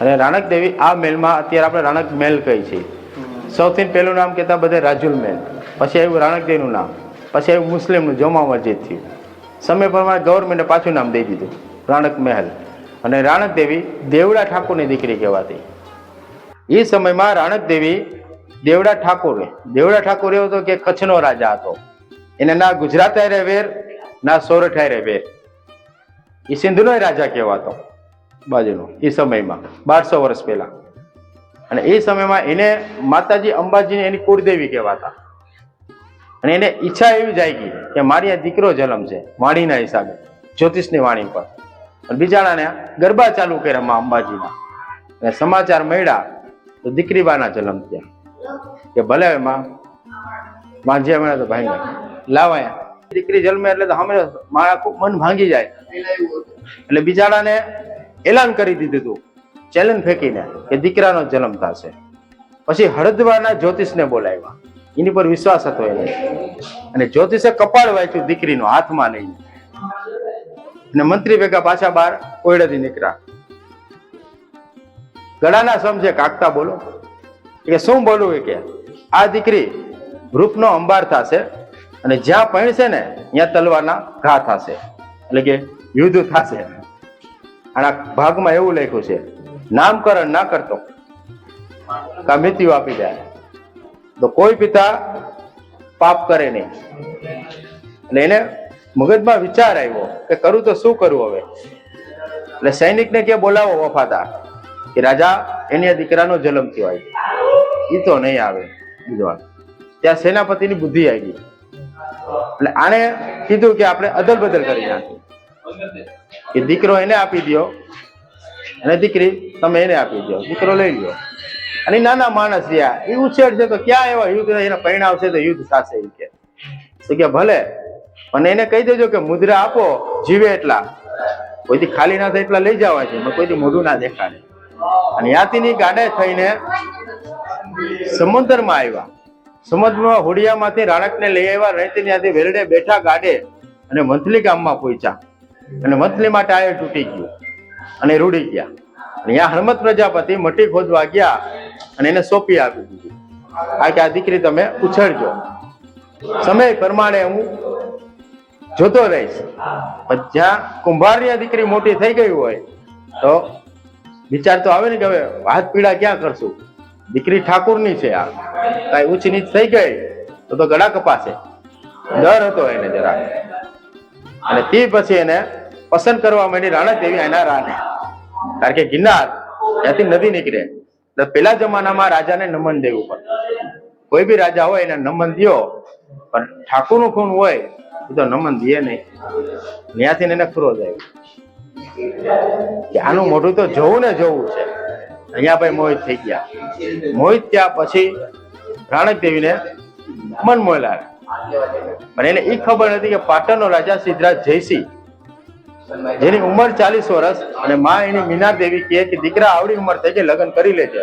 અને રાણક દેવી આ મહેલમાં અત્યારે આપણે રાણક મહેલ કહી છે. સૌથી પહેલું નામ કહેતા બધા રાજુલ મહેલ, પછી આવ્યું રાણક દેવીનું નામ, પછી આવ્યું મુસ્લિમનું જમા મસ્જિદ થયું. સમય પ્રમાણે ગવર્મેન્ટે પાછું નામ દઈ દીધું રાણક મહેલ. અને રાણક દેવી દેવડા ઠાકોરની દીકરી કહેવાતી. એ સમયમાં રાણક દેવી દેવડા ઠાકોર એવો હતો કે કચ્છનો રાજા હતો. એને ના ગુજરાત હારે વેર, ના સોરઠ હારે વેર. એ સિંધુનો રાજા કહેવાતો બાજુનો. એ સમયમાં 1200 વર્ષ પહેલા. અને એ સમયમાં એને માતાજી અંબાજીને એની કુળદેવી કહેવાતા. અને એને ઈચ્છા એવી જાગી કે મારી આ દીકરો જન્મ છે વાણીના હિસાબે, જ્યોતિષની વાણી પર. બિચારાને ગરબા ચાલુ કર્યા માં અંબાજીના, અને સમાચાર મળ્યા તો દીકરીબાના જન્મ થયા કે ભલે માંજ્યા મળ્યા તો ભાઈ લાવાયા. દીકરી જન્મે એટલે તો અમે મારા ખૂબ મન ભાંગી જાય. એટલે બિચારાને એલાન કરી દીધું હતું ચેલેન્જ ફેંકીને કે દીકરાનો જન્મ થશે. પછી હળદવારના જ્યોતિષને બોલાવ્યા, એની પર વિશ્વાસ હતો એને, અને જ્યોતિષે કપાળ વાંચ્યું દીકરીનો હાથમાં લઈને, અને મંત્રી ભેગા પાછા બહાર ઓયડેથી નીકળ્યા. ગળાના સમજે કાકતા બોલો કે શું બોલવું એ કે આ દીકરી રૂપનો અંબાર થશે, અને જ્યાં પૈણશે ને ત્યાં તલવારના ઘા થશે, એટલે કે યુદ્ધ થશે. આના ભાગમાં એવું લખ્યું છે, નામકરણ ના કરતો કા મૃત્યુ આપી જાય. તો કોઈ પિતા પાપ કરે નહીં. એટલે એને મગજમાં વિચાર આવ્યો કે કરું તો શું કરવું હવે. એટલે સૈનિકને કે બોલાવો વફાદાર કે રાજા એની દીકરાનો જન્મ થયો આવી, એ તો નહીં આવે વિદ્વાન. ત્યાં સેનાપતિની બુદ્ધિ આવી. એટલે આને કીધું કે આપણે અદલ બદલ કરી નાખીએ, કે દીકરો એને આપી દો અને દીકરી તમે એને આપી દો, દીકરો લઈ લો. અને નાના માણસ રહ્યા એ ઉછેર છે તો ક્યાં એવા યુદ્ધ એના પરિણામ છે તો યુદ્ધ થશે એ કે ભલે, અને એને કહી દેજો કે મુદ્રા આપો જીવે એટલા, કોઈથી ખાલી ના થાય એટલા લઈ જવા છે, કોઈથી મોઢું ના દેખાડે. અને ત્યાંથી ગાડે થઈને સમુદ્રમાં આવ્યા. સમુદ્રમાં હોડિયામાંથી રાણકને લઈ આવ્યા, રહેતી ત્યાંથી વેરડે બેઠા ગાડે અને મંથલી ગામમાં પહોંચ્યા. અને મંથલીમાં ટાયર તૂટી ગયું અને રૂડી ગયા. અહીંયા હનુમત પ્રજાપતિ મટી ખોદવા ગયા અને એને સોંપી આપી દીધી કે આ દીકરી તમે ઉછેરજો, સમય પ્રમાણે હું જોતો રહીશ. જ્યાં કુંભારની આ દીકરી મોટી થઈ ગઈ હોય તો વિચાર તો આવે ને કે હવે હાથ પીડા ક્યાં કરશું, દીકરી ઠાકુરની છે, આ કઈ ઊંચ નીચ થઈ ગઈ તો ગળા કપાશે. ડર હતો એને જરા. અને તે પછી એને પસંદ કરવા માંડી રાણક દેવી એના રાને. કારણ કે ગિરનાર ત્યાંથી નદી નીકળે તો પેલા જમાનામાં રાજાને નમન દેવું પડે. કોઈ બી રાજા હોય એને નમન દો, પણ ઠાકુરનું ખૂન હોય એ તો નમન દે નહીં. ત્યાંથી એને ખરો જાય કે આનું મોઢું તો જોવું ને જોવું છે. અહીંયા ભાઈ મોહિત થઈ ગયા. મોહિત થયા પછી રાણક દેવીને મન મોયલા. પણ એને એ ખબર નથી કે પાટણનો રાજા સિદ્ધરાજ જયસિંહ, જેની ઉંમર 40 વર્ષ, અને માં એની મીના દેવી કહે કે દીકરા આવડી ઉંમર થઈ ગઈ, લગ્ન કરી લેજે.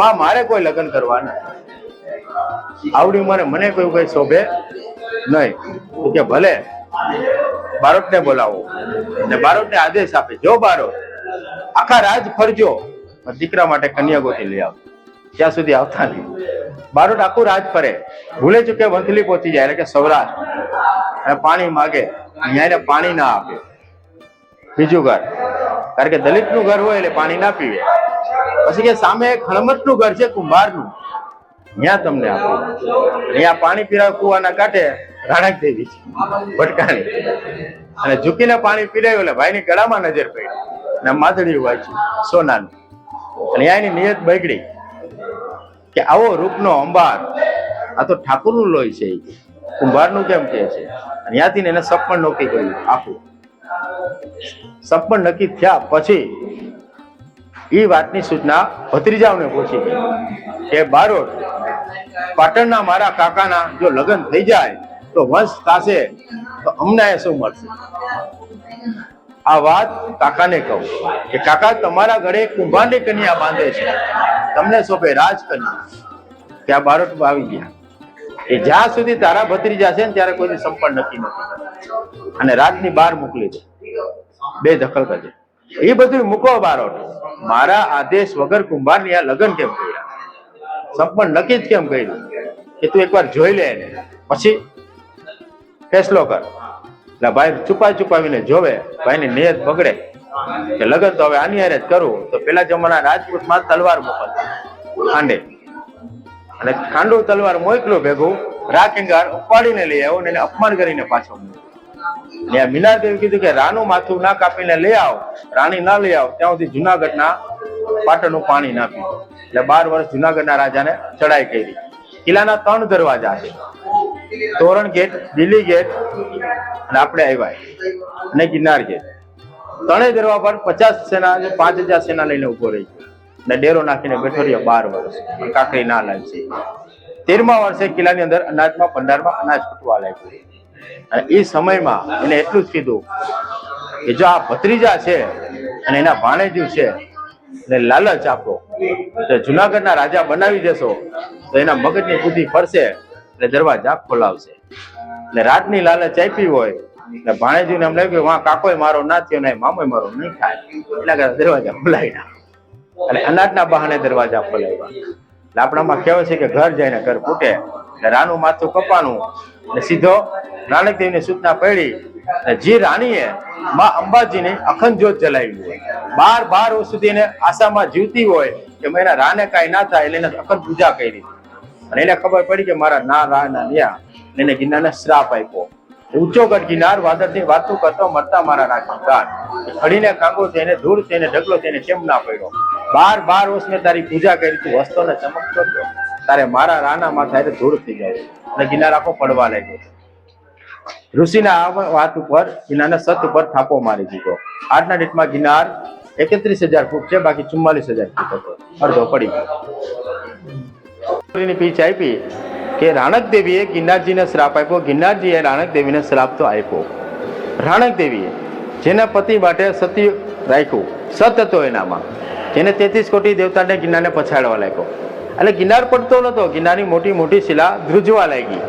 માં મારે કોઈ લગ્ન કરવા નથી, આવડી ઉંમરે મને કોઈ શોભે નહીં. કે ભલે બારોટને બોલાવો. ને બારોટને આદેશ આપે, જો બારોટ આખા રાજ ફરજો, દીકરા માટે કન્યા ગોતી લઈ આવ. ત્યાં સુધી આવતા નહીં. બારોટ આખું રાજ ફરે, ભૂલે ચૂકે વંથલી પહોંચી જાય, એટલે કે સૌરાષ્ટ્ર, અને પાણી માગે, અહીંયા એને પાણી ના આપે. બીજું ઘર, કારણ કે દલિતનું ઘર હોય એટલે પાણી ના પીવે. પછી કે સામે એક હણમતનું ઘર છે કુંભારનું, ત્યાં તમને આપો. અહીંયા પાણી પીરાવ કુવાના કાંઠે રાણક દેવી છે ભટકાણી, અને ઝૂકીને પાણી પીરાયું એટલે ભાઈની ગળામાં નજર પડી અને માથડી વાંચી સોનાનું. અને એની નિયત બગડી કે આવો રૂપનો અંબાર, આ તો ઠાકુરનું લોહી છે, કુંભારનું કેમ કે છે. અને ત્યાંથી એને સપન નક્કી કર્યું આખું. સપન નક્કી થયા પછી એ વાતની સૂચના ભત્રીજાઓને પહોંચી ગઈ કે બારોટ, પાટણના મારા કાકાના જો લગ્ન થઈ જાય તો વંશ થશે, તો અમને શું મળશે. આ વાત કાકાને કહું કે કાકા તમારા ઘરે કુંભારની કન્યા બાંધે છે, તમને સોંપે રાજકન્યા. ત્યાં બારોટ આવી ગયા કે જ્યાં સુધી તારા ભત્રીજા છે ને ત્યારે કોઈ સંપન્ન નક્કી નથી, અને રાતની બહાર મોકલી દે, બે દખલ કરજે. એ બધું મૂકો બારોટ, મારા આદેશ વગર કુંભારની આ લગ્ન કેમ કર્યા, સંપન્ન નક્કી જ કેમ કર્યું કે તું એકવાર જોઈ લે એને પછી ફેસલો કર. એટલે ભાઈ છુપાવીને જોવે, ભાઈની નિયત બગડે કે લગ્ન તો હવે આની હારે જ કરવું. તો પેલા જમાના રાજપૂતમાં તલવાર મોકલતા ખાંડે, અને ખાંડું તલવાર મોકલું ભેગું રાખેંગાર ઉપાડીને લઈ આવ્યો, એને અપમાન કરીને પાછો મોકલ્યો. મીના દેવી કીધું કે રાનું માથું ના કાપીને લઈ આવ, રાણી ના લઈ આવ ત્યાં સુધી જુનાગઢના પાટણનું પાણી ના પીધું. એટલે 12 વર્ષ જુનાગઢના રાજાને ચડાઈ કરી. કિલ્લાના 3 દરવાજા છે, તોરણ ગેટ, દિલ્હી ગેટ, અને આપણે આવ્યા અને ગિરનાર ગેટ. ત્રણેય દરવા પર 50 સેના 5000 સેના લઈને ઉભો રહી ગયો ને ડેરો નાખીને બેઠો રહ્યો 12 વર્ષ. કાકરી ના લાગશે. 13મા વર્ષે કિલ્લાની અંદર અનાજમાં ભંડારમાં અનાજ ખૂટવા લાગ્યું. અને એ સમયમાં એને એટલું જ કીધું કે જો આ ભત્રીજા છે અને એના ભાણેજુ છે ને લાલચ આપો તો જુનાગઢના રાજા બનાવી દેશો તો એના મગજની બુદ્ધિ ફરશે એટલે દરવાજા ખોલાવશે. એટલે રાતની લાલચ આપી હોય એટલે ભાણેજુને એમ લાગ્યું વાં કાકોય મારો ના થયો ને મામોય મારો નહીં થાય એટલા કરતા દરવાજા ખોલાવી નાખ. એટલે અનાજના બહાને દરવાજા ખોલાવ્યા. એટલે આપણામાં કહેવાય છે કે ઘર જાય ને ઘર ફૂટે. એટલે રાનું માથું કપાનું એટલે સીધો રાણકદેવની સૂચના પડી. જે રાણીએ માં અંબાજીની અખંડ જ્યોત જલાવી હોય 12 વર્ષ સુધી એને આશામાં જીવતી હોય કે એના રાને કાંઈ ના થાય એટલે એને અખંડ પૂજા કરી. અને એને ખબર પડી કે મારા ના રા ના ન્યા એને ગિરનારને શ્રાપ આપ્યો. ઊંચો ગઢ ગિરનાર વાદળની વાતો કરતો મરતા મારા રાખી ગાન ખડીને કાંગો થઈને ધૂળ થઈને ઢગલો થઈને કેમ ના પડ્યો. 12 વર્ષ મેં તારી પૂજા કરી તું વસ્તો ને ચમકતો હતો તારે મારા રાના માથા ધૂળ થઈ જાય અને ગિરનાર આખો પડવા લાગ્યો. ઋષિના આ વાત ઉપર ગિરનારના સત ઉપર થાપો મારી દીધો. આજના ડેટમાં ગિરનાર 31,000 ફૂટ છે, બાકી 44,000 ફૂટ હતો. અડધો પડી ગયો. પીછ આપી કે રાણક દેવીએ ગિરનારજીને શ્રાપ આપ્યો. ગિરનારજીએ રાણક દેવીને શ્રાપ તો આપ્યો. રાણક દેવીએ જેના પતિ માટે સતી રાખ્યું, સત હતો એનામાં, જેને 33 કોટી દેવતાને ગિરનારને પછાડવા લાગ્યો. એટલે ગિરનાર પડતો નતો, ગિરનારની મોટી મોટી શિલા ધ્રુજવા લાગી.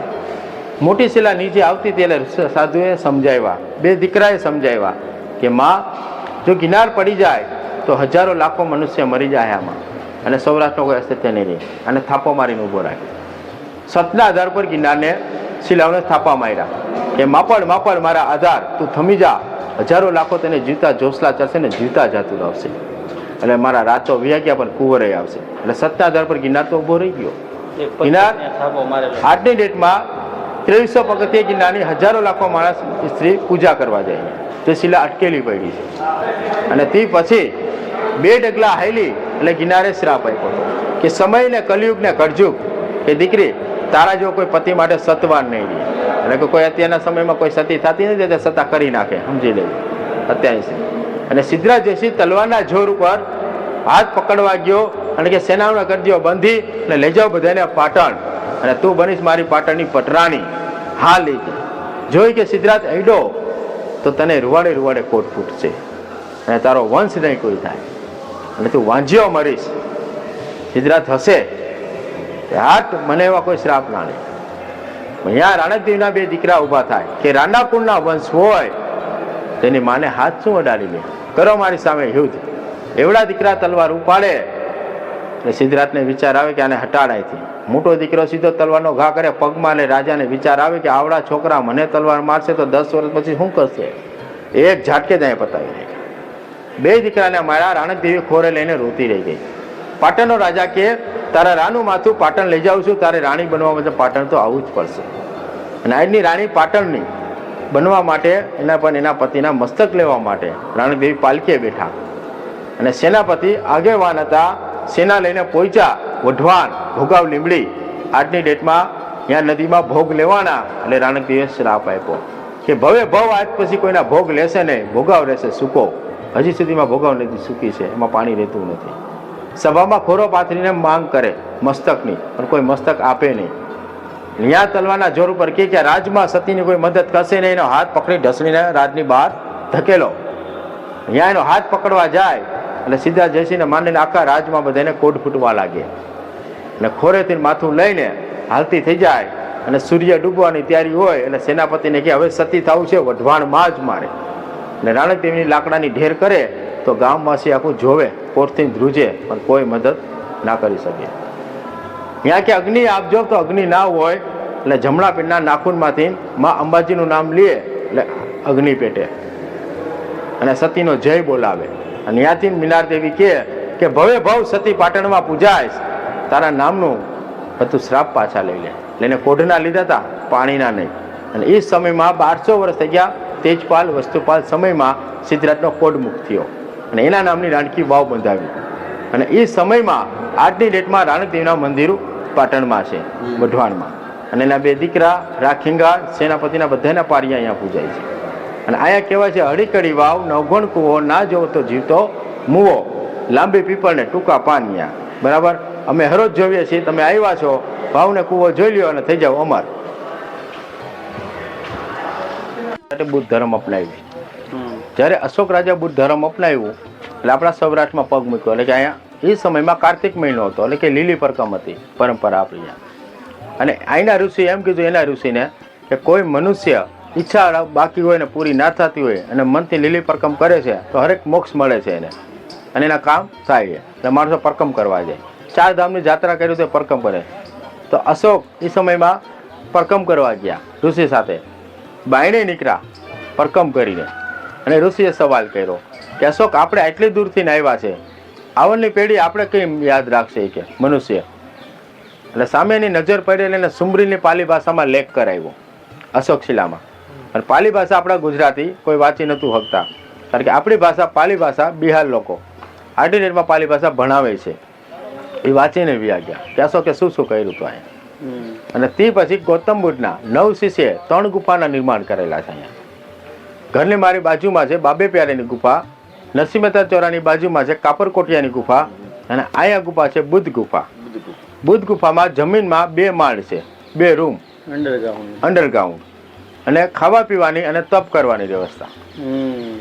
મોટી શિલા નીચે આવતી ત્યારે સાધુએ સમજાવ્યા, 2 દીકરાએ સમજાવ્યા કે માં જો ગિરનાર પડી જાય તો હજારો લાખો મનુષ્ય મરી જાય આમાં અને સૌરાષ્ટ્રનો કોઈ અસ્તિત્વ નહીં રહે. અને થાપો મારીને ઊભો રાખ્યો. સતના આધાર પર ગિરનારને શિલાઓને થાપા માર્યા કે માપડ માપડ મારા આધાર તું થમી જા, હજારો લાખો તેને જીવતા જોસલા ચડશે ને જીવતા જાતું આવશે. એટલે મારા રાતો વ્યાગ્યા પણ કુંવરે આવશે. એટલે સતના આધાર પર ગિરનાર તો ઊભો રહી ગયો. ગિરનાર આજની ડેટમાં 2300 પગથિયે ગિરનારની હજારો લાખો માણસ સ્ત્રી પૂજા કરવા જાય. તે શિલા અટકેલી પડી છે. અને તે પછી 2 ડગલા હાલી એટલે ગિરનારે શ્રાપ આપ્યો હતો કે સમય ને કલયુગ ને કળજુગ કે દીકરી તારા જો કોઈ પતિ માટે સતવાન નહીં રહે. એટલે કે કોઈ અત્યારના સમયમાં કોઈ સતી થતી નથી તે સતા કરી નાખે, સમજી લેવું અત્યારે. અને સિદ્ધરાજ જયસિંહ તલવારના જોર ઉપર હાથ પકડવા ગયો અને કે સેનાઓના કરજો બંધી અને લઈ જાઓ બધાને પાટણ અને તું બનીશ મારી પાટણની પટરાણી. હા લઈ જાય. જોઈ કે સિદ્ધરાજ અડ્યો તો તને રૂવાડે રૂવાડે કોટ ફૂટશે અને તારો વંશ નહીં કોઈ થાય અને તું વાંજ્યો મરીશ. સિદ્ધરાજ હશે હાટ મને એવા કોઈ શ્રાપ ના લે. અહીંયા રાણકદેવના 2 દીકરા ઉભા થાય કે રાણા કુળના વંશ હોય તેની માને હાથ શું અડાડી લે, કરો મારી સામે યુદ્ધ. એવડા દીકરા તલવાર ઉપાડે એટલે સિદ્ધરાજને વિચાર આવે કે આને હટાડાયથી. મોટો દીકરો સીધો તલવારનો ઘા કરે પગમાં લે. રાજાને વિચાર આવે કે આવડા છોકરા મને તલવાર મારશે તો 10 વર્ષ પછી શું કરશે. એક ઝાટકે જ અહીંયા પતાવી દે. 2 દીકરાને માર્યા. રાણકદેવી ખોરે લઈને રોતી રહી ગઈ. પાટણનો રાજા કે તારા રાનું માથું પાટણ લઈ જાઉં છું, તારે રાણી બનવા માટે પાટણ તો આવવું જ પડશે. અને આજની રાણી પાટણની બનવા માટે એના પતિના મસ્તક લેવા માટે રાણકદેવી પાલકીએ બેઠા. અને સેનાપતિ આગેવાન હતા. સેના લઈને પહોંચ્યા વઢવાણ ભોગાવ લીમડી. આજની ડેટમાં ત્યાં નદીમાં ભોગ લેવાના. એટલે રાણકદેવીએ શ્રાપ આપ્યો કે ભવે ભવ આજ પછી કોઈના ભોગ લેશે નહીં, ભોગાવ રહેશે સૂકો. હજી સુધીમાં ભોગાવ નદી સૂકી છે, એમાં પાણી રહેતું નથી. સભામાં ખોરો પાથરીને માંગ કરે મસ્તકની, પણ કોઈ મસ્તક આપે નહીં. ત્યાં તલવારના જોર ઉપર કે રાજમાં સતીની કોઈ મદદ કરશે નહીં. એનો હાથ પકડી ઢસડીને રાજની બહાર ધકેલો. ત્યાં એનો હાથ પકડવા જાય એટલે સીધા જયસિંહને માંડીને આખા રાજમાં બધાને કોડ ફૂટવા લાગે. અને ખોરેથી માથું લઈને હાલતી થઈ જાય અને સૂર્ય ડૂબવાની તૈયારી હોય એટલે સેનાપતિને કે હવે સતી થવું છે, વઢવાણમાં જ મારે. અને રાણકદેવીની લાકડાની ઢેર કરે તો ગામવાસી આખું જોવે, કોટથી ધ્રુજે, પણ કોઈ મદદ ના કરી શકે. ત્યાં કે અગ્નિ આપજો તો અગ્નિ ના હોય એટલે જમણા પેટના નાખૂનમાંથી માં અંબાજીનું નામ લે એટલે અગ્નિ પેટે અને સતીનો જય બોલાવે. અને ત્યાંથી મીનાર દેવી કે ભવે ભવ સતી પાટણમાં પૂજાય તારા નામનું બધું શ્રાપ પાછા લઈ લે. એટલે કોઢના લીધા હતા, પાણીના નહીં. અને એ સમયમાં 1200 વર્ષ થઈ ગયા. તેજપાલ વસ્તુપાલ સમયમાં સિદ્ધરાજનો કોડ મુક્ત થયો અને એના નામની રાણકી વાવ બંધાવી. અને એ સમયમાં આજની ડેટમાં રાણકદેવના મંદિરો પાટણમાં છે, વઢવાણમાં. અને એના 2 દીકરા રાખીંગા સેનાપતિના બધાના પારિયા અહીંયા પૂજાય છે. અને અહીંયા કહેવાય છે હળીકડી વાવ નવગણ કૂવો ના જોવો તો જીવતો મૂવો, લાંબી પીપળ ને ટૂંકા પાનિયા. બરાબર, અમે હરોજ જોઈએ છીએ, તમે આવ્યા છો, ભાવને કૂવો જોઈ લ્યો અને થઈ જાવ અમર. બુદ્ધ ધર્મ અપનાવ્યું. જ્યારે અશોક રાજા બુદ્ધ ધર્મ અપનાવ્યું એટલે આપણા સૌરાષ્ટ્રમાં પગ મૂક્યો. એટલે કે અહીંયા એ સમયમાં કાર્તિક મહિનો હતો, એટલે કે લીલી પરકમ હતી પરંપરા આપણી. અને અહીંના ઋષિ એમ કીધું એના ઋષિને કે કોઈ મનુષ્ય ઈચ્છા બાકી હોય ને પૂરી ના થતી હોય અને મનથી લીલી પરકમ કરે છે તો હરેક મોક્ષ મળે છે એને, અને એના કામ થાય છે. એટલે માણસો પરકમ કરવા જાય. 4 ધામની જાત્રા કરી તો પરકમ કરે. તો અશોક એ સમયમાં પરકમ કરવા ગયા ઋષિ સાથે. બાયણે નીકળ્યા પરકમ કરીને, અને ઋષિએ સવાલ કર્યો કે અશોક, આપણે આટલી દૂરથી આવ્યા છે, આવનની પેઢી આપણે કેમ યાદ રાખશે કે મનુષ્ય? એટલે સામેની નજર પડી એટલે સુમરીની પાલી ભાષામાં લેખ કરાવ્યો અશોક શિલામાં. અને પાલી ભાષા આપણા ગુજરાતી કોઈ વાંચી નહોતું શકતા, કારણ કે આપણી ભાષા પાલી ભાષા બિહાર લોકો આર્ટિનેટમાં પાલી ભાષા ભણાવે છે. એ વાંચીને વ્યા ગયા કે અશોકે શું શું કર્યું હતું અહીંયા. અને તે પછી ગૌતમ બુદ્ધના 9 શિષ્યએ 3 ગુફાના નિર્માણ કરેલા છે અહીંયા. ઘરની મારી બાજુમાં છે બાબે પ્યારેની ગુફા, નરસિંહ મહેતા ચોરાની બાજુમાં છે કાપરકોટિયાની ગુફા, અને અહીંયા ગુફા છે બુદ્ધ ગુફા. બુદ્ધ ગુફામાં જમીનમાં 2 માળ છે, 2 રૂમ અંડરગ્રાઉન્ડ, અને ખાવા પીવાની અને તપ કરવાની વ્યવસ્થા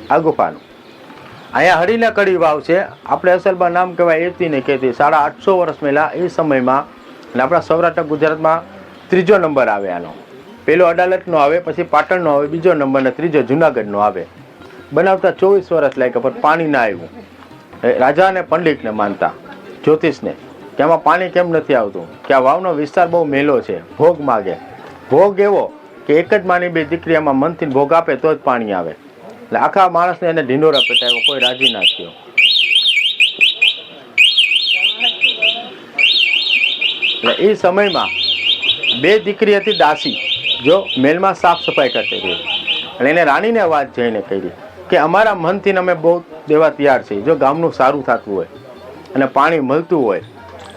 આ ગુફાનું. અહીંયા હળીના કડી વાવ છે. આપણે અસલમાં નામ કહેવાય એતી ને કહેતી. 850 વર્ષ પહેલાં એ સમયમાં, અને આપણા સૌરાષ્ટ્ર ગુજરાતમાં 3જો નંબર આવે આનો. પેલો અડાલતનો આવે, પછી પાટણનો આવે, 2જો નંબર ને 3જો જુનાગઢનો આવે. બનાવતા 24 વર્ષ લાગ્યા, પણ પાણી ના આવ્યું. રાજા અને પંડિતને માનતા જ્યોતિષને કે આમાં પાણી કેમ નથી આવતું, કે આ વાવનો વિસ્તાર બહુ મેલો છે, ભોગ માગે. ભોગ એવો કે એક જ માની 2 દીકરી આમાં મનથી ભોગ આપે તો જ પાણી આવે. એટલે આખા માણસને એને ઢીંડોરા પેટાવ્યો, કોઈ રાજી ના થયો. એટલે એ સમયમાં 2 દીકરી હતી દાસી, જો મેલમાં સાફ સફાઈ કરતી હતી. અને એને રાણીને વાત જઈને કરી કે અમારા મનથી અમે બહુ દેવા તૈયાર છીએ, જો ગામનું સારું થતું હોય અને પાણી મળતું હોય,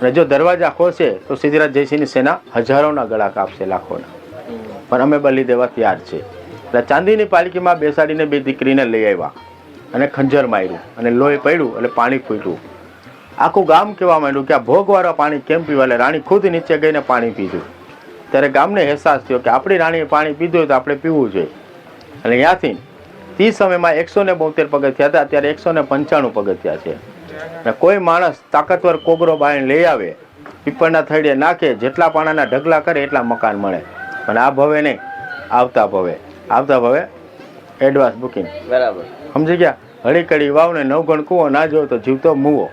અને જો દરવાજા ખોલશે તો સિદ્ધરાજ જયસિંહની સેના હજારોના ગળા કાપશે, લાખોના. પણ અમે બલી દેવા તૈયાર છે. એટલે ચાંદીની પાલકીમાં બેસાડીને 2 દીકરીને લઈ આવ્યા અને ખંજર માર્યું અને લોહી પડ્યું એટલે પાણી ફૂટ્યું. આખું ગામ કહેવા માંડ્યું કે આ ભોગવાળા પાણી કેમ પીવા? એટલે રાણી ખુદ નીચે ગઈને પાણી પીધું. ત્યારે ગામને અહેસાસ થયો કે આપણી રાણીએ પાણી પીધું હોય તો આપણે પીવું જોઈએ. અને ત્યાંથી તે સમયમાં 172 પગથિયા હતા, અત્યારે 195 પગથિયા છે. અને કોઈ માણસ તાકાતવર કોગરો બાયણ લઈ આવે, પીપળના થડીએ નાખે, જેટલા પાણાના ઢગલા કરે એટલા મકાન મળે. પણ આ ભવે નહીં, આવતા ભવે એડવાન્સ બુકિંગ. બરાબર, સમજી ગયા? હળીકડી વાવ ને નવગણ કૂવો ના જોવો તો જીવતો મૂવો.